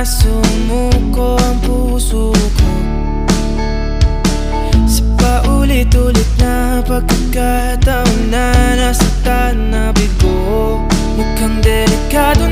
na sumuko ang puso ko sa paulit-ulit na pagkakataon na nasaktan na bigo. Mukhang delikado